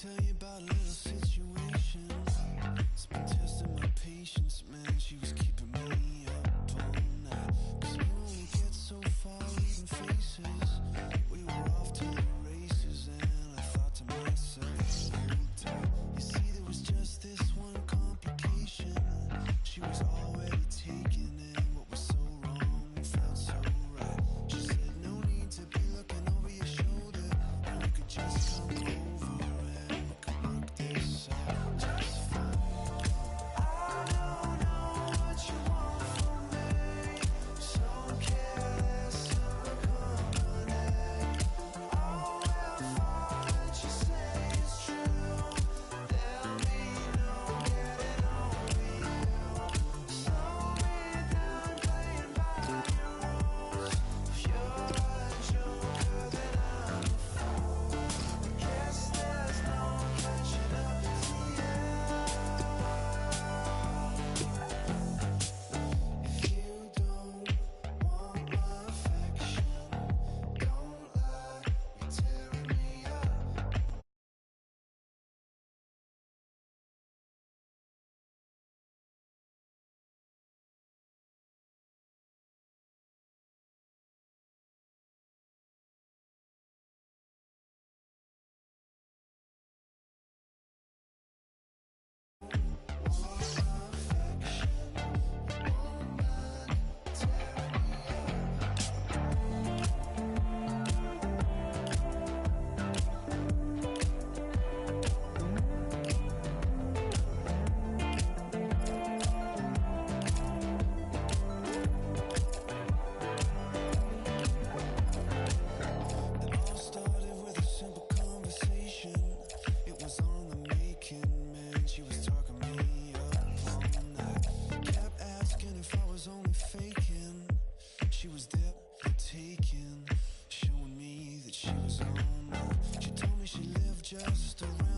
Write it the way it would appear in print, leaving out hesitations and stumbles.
tell you about a little situation. It's been testing my patience, man. She was keeping me up all night. Cause we only get so far reading faces. We were off to the races and I thought to myself, hold tight. You see, there was just this one complication. She was already taken and what was so wrong felt so right. She said no need to be looking over your shoulder. You could just come over and we could work this out just fine. I don't know what you want from me, so careless of company. Oh, if what you say is true, there'll be no getting over you. Slow me down, playing by your rules. If you're a joker, then I'm a fool. Guess there's no catching up to you. If you don't want my affection, don't lie, you're tearing me up. It all started with a simple conversation. It was on the making, man. She was talking me up all night. Kept asking if I was only faking. She was there taking, showing me that she was on mine. She told me she lived just around